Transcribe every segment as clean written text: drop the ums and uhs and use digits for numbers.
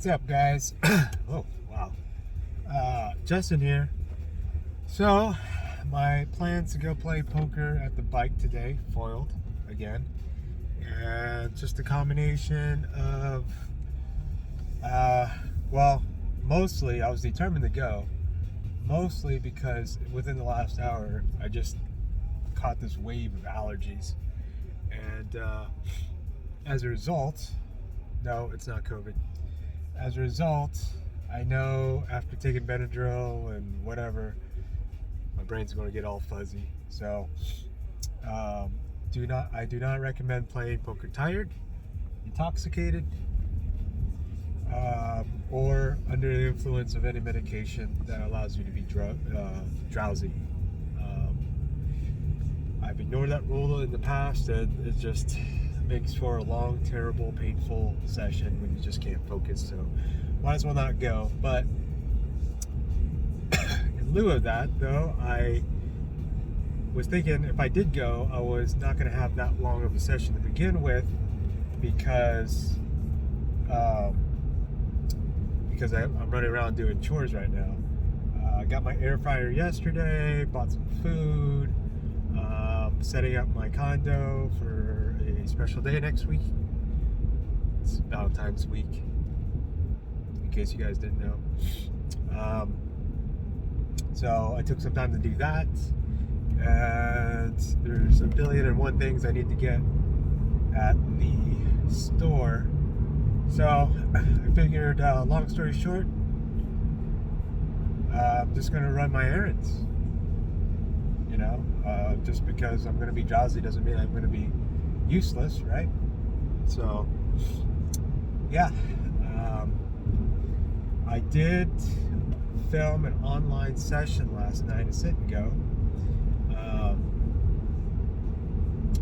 up, guys? Oh, wow. Justin here. So, my plans to go play poker at the bike today foiled again. And just a combination of, mostly I was determined to go. Mostly because within the last hour, I just caught this wave of allergies. And as a result, no, it's not COVID. As a result, I know after taking Benadryl and whatever, my brain's going to get all fuzzy. So, I do not recommend playing poker tired, intoxicated, or under the influence of any medication that allows you to be drowsy. I've ignored that rule in the past, and it just makes for a long, terrible, painful session when you just can't focus. So might as well not go. But in lieu of that, though, I was thinking if I did go, I was not going to have that long of a session to begin with, because I'm running around doing chores right now. I got my air fryer yesterday, bought some food, setting up my condo for a special day next week. It's Valentine's week, in case you guys didn't know. So I took some time to do that, and there's a billion and one things I need to get at the store. So I figured, long story short, I'm just going to run my errands. You know, just because I'm going to be drowsy doesn't mean I'm going to be useless, right? So, yeah. I did film an online session last night, a sit and go.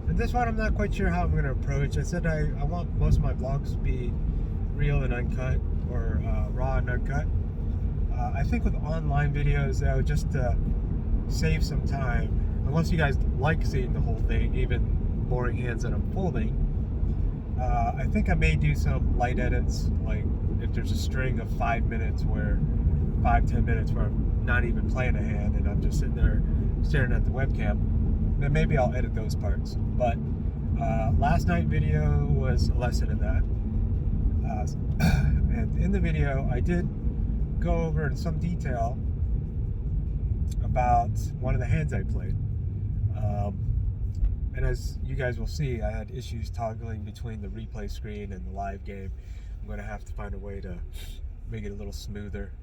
And this one I'm not quite sure how I'm going to approach. I said I want most of my vlogs to be real and uncut, or raw and uncut. I think with online videos, though, just to save some time, unless you guys like seeing the whole thing, even boring hands that I'm folding, I think I may do some light edits, like if there's a string of 5 minutes where 5-10 minutes where I'm not even playing a hand and I'm just sitting there staring at the webcam, then maybe I'll edit those parts. But last night video was a lesson in that. And in the video, I did go over in some detail about one of the hands I played. And as you guys will see, I had issues toggling between the replay screen and the live game. I'm going to have to find a way to make it a little smoother.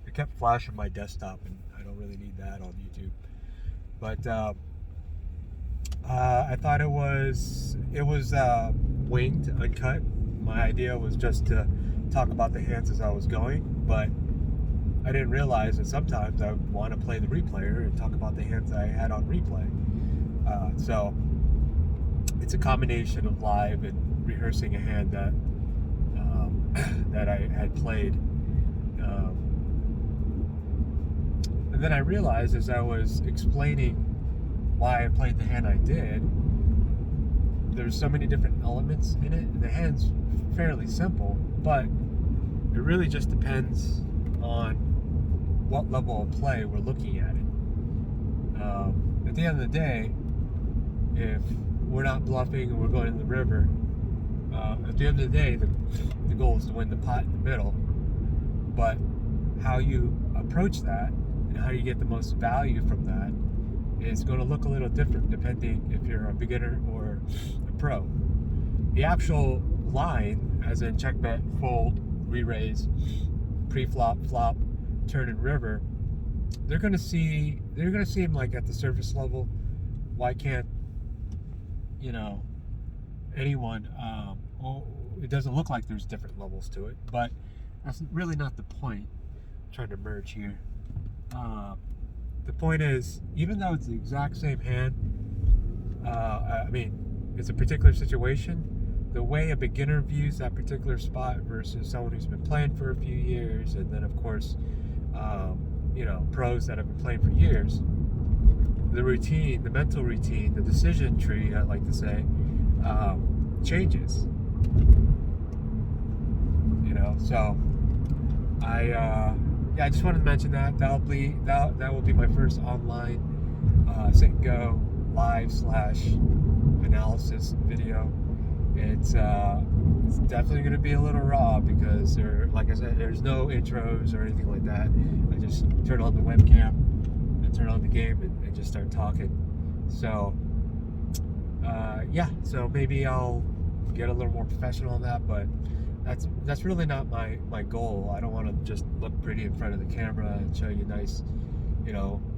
It kept flashing my desktop, and I don't really need that on YouTube. But I thought it was winged, uncut. My idea was just to talk about the hands as I was going, but I didn't realize that sometimes I would want to play the replayer and talk about the hands I had on replay. So it's a combination of live and rehearsing a hand that that I had played. And then I realized as I was explaining why I played the hand I did, there's so many different elements in it. And the hand's fairly simple, but it really just depends on what level of play we're looking at it. At the end of the day, if we're not bluffing and we're going in the river, at the end of the day, the goal is to win the pot in the middle. But how you approach that and how you get the most value from that is going to look a little different depending if you're a beginner or a pro. The actual line, as in check, bet, fold, re-raise, pre-flop, flop, turn, and river, they're going to seem like at the surface level. Why can't anyone? It doesn't look like there's different levels to it, but that's really not the point. I'm trying to merge here. The point is, even though it's the exact same hand, it's a particular situation. The way a beginner views that particular spot versus someone who's been playing for a few years, and then of course, pros that have been playing for years, the routine, the mental routine, the decision tree, I like to say, changes. So I just wanted to mention that that will be my first online sit and go live slash analysis video. It's definitely going to be a little raw because like I said, there's no intros or anything like that. I just turn on the webcam and turn on the game and just start talking. So so maybe I'll get a little more professional on that, but that's really not my goal. I don't want to just look pretty in front of the camera and show you nice,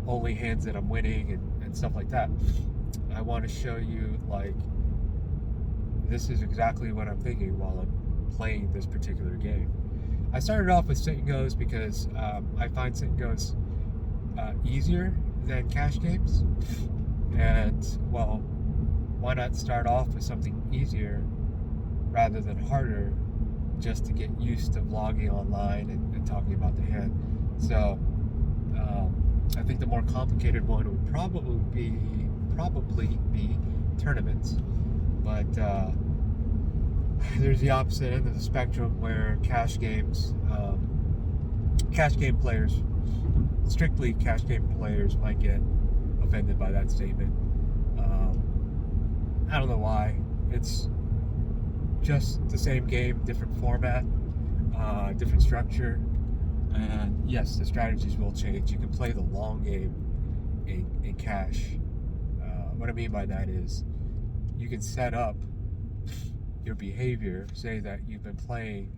only hands that I'm winning and stuff like that. I want to show you, like, this is exactly what I'm thinking while I'm playing this particular game. I started off with sit and goes because I find sit and goes easier than cash games, and well, why not start off with something easier rather than harder, just to get used to vlogging online and talking about the hand. So I think the more complicated one would probably be tournaments, but there's the opposite end of the spectrum where cash game players, strictly cash game players, might get offended by that statement. I don't know why. It's just the same game, different format, different structure, and yes, the strategies will change. You can play the long game in cash. What I mean by that is you can set up your behavior, say that you've been playing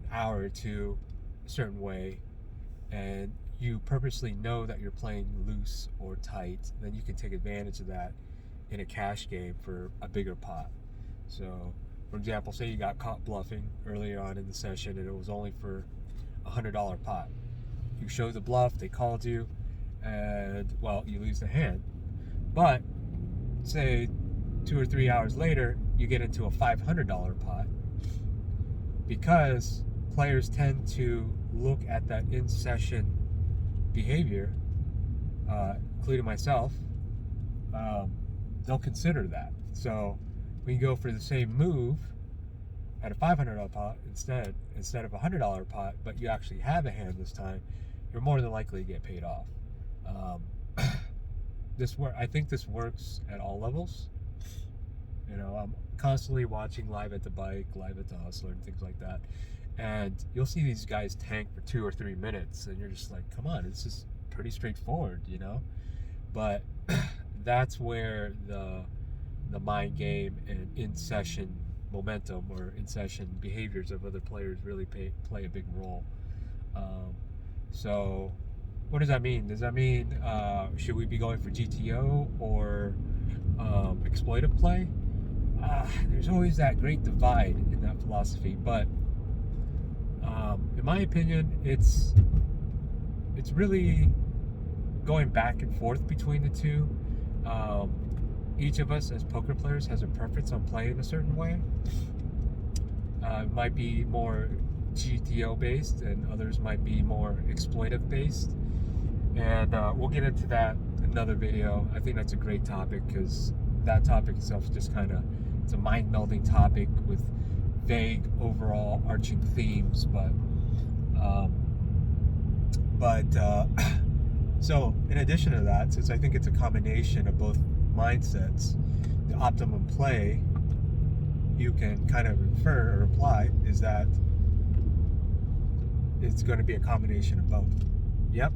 an hour or two a certain way, and you purposely know that you're playing loose or tight, then you can take advantage of that in a cash game for a bigger pot. So, for example, say you got caught bluffing earlier on in the session and it was only for $100 pot. You showed the bluff, they called you, and well, you lose the hand. But say 2 or 3 hours later, you get into a $500 pot, because players tend to look at that in-session behavior, including myself. They'll consider that. So when you go for the same move at a $500 pot instead of a $100 pot, but you actually have a hand this time, you're more than likely to get paid off. I think this works at all levels. I'm constantly watching Live at the Bike, Live at the Hustler, and things like that, and you'll see these guys tank for 2 or 3 minutes, and you're just like, come on, it's just pretty straightforward, But that's where the mind game and in-session momentum or in-session behaviors of other players really play a big role. So what does that mean? Does that mean should we be going for GTO or exploitive play? There's always that great divide in that philosophy, but in my opinion, it's really going back and forth between the two. Each of us as poker players has a preference on playing a certain way. It might be more GTO based, and others might be more exploitive based, and we'll get into that in another video. I think that's a great topic, because that topic itself is just it's a mind-melding topic with vague overall arching themes, so in addition to that, since I think it's a combination of both mindsets, the optimum play you can kind of infer or imply is that it's going to be a combination of both. Yep,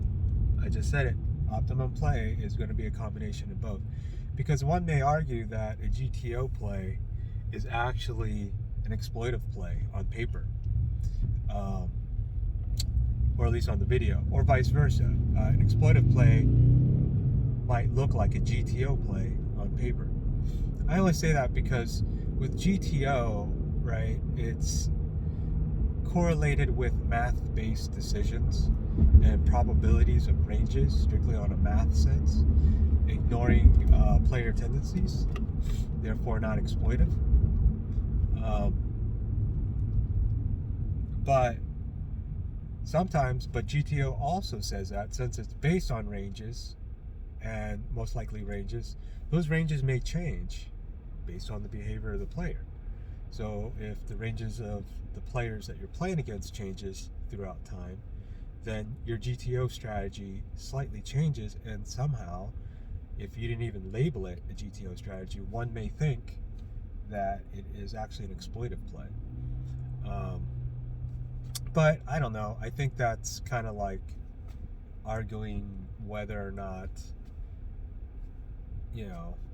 I just said it. Optimum play is going to be a combination of both, because one may argue that a GTO play is actually an exploitive play on paper, or at least on the video, or vice versa. An exploitive play might look like a GTO play on paper. I only say that because with GTO, right, it's correlated with math-based decisions and probabilities of ranges, strictly on a math sense, ignoring player tendencies, therefore not exploitive. But GTO also says that since it's based on ranges, and most likely ranges, those ranges may change based on the behavior of the player. So if the ranges of the players that you're playing against changes, throughout time, then your GTO strategy slightly changes, and somehow, if you didn't even label it a GTO strategy, one may think that it is actually an exploitive play. But I don't know. I think that's kind of like arguing whether or not,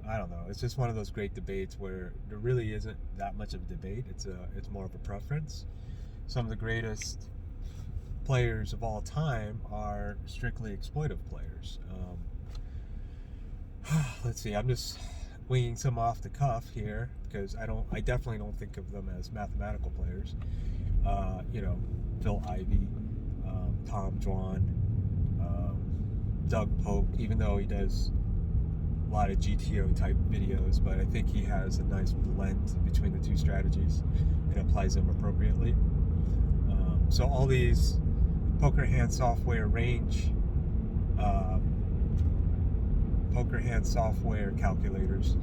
I don't know. It's just one of those great debates where there really isn't that much of a debate. It's more of a preference. Some of the greatest players of all time are strictly exploitive players. Let's see. I'm just winging some off the cuff here because I definitely don't think of them as mathematical players. Phil Ivey, Tom Dwan, Doug Polk, even though he does a lot of GTO type videos, but I think he has a nice blend between the two strategies and applies them appropriately. So all these poker hand software poker hand software calculators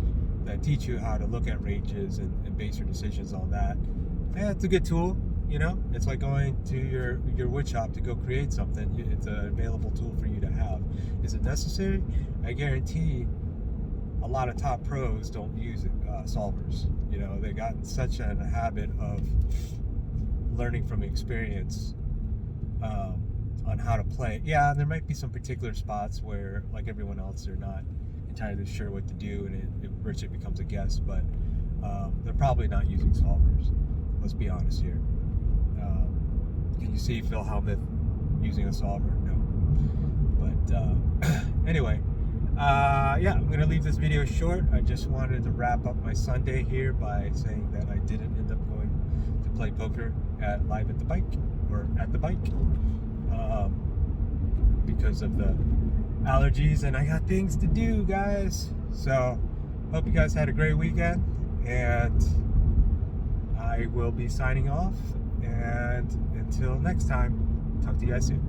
that teach you how to look at ranges and base your decisions on that. Yeah, it's a good tool. It's like going to your wood shop to go create something. It's an available tool for you to have. Is it necessary? I guarantee a lot of top pros don't use solvers. They've gotten such a habit of learning from experience on how to play. Yeah, there might be some particular spots where, like everyone else, they're not entirely sure what to do, and it virtually becomes a guess. But they're probably not using solvers. Let's be honest here. Can you see Phil Hellmuth using a solver? No. But anyway, I'm going to leave this video short. I just wanted to wrap up my Sunday here by saying that I didn't end up going to play poker live at the bike, because of the allergies, and I got things to do, guys. So, hope you guys had a great weekend, and I will be signing off. And until next time, talk to you guys soon.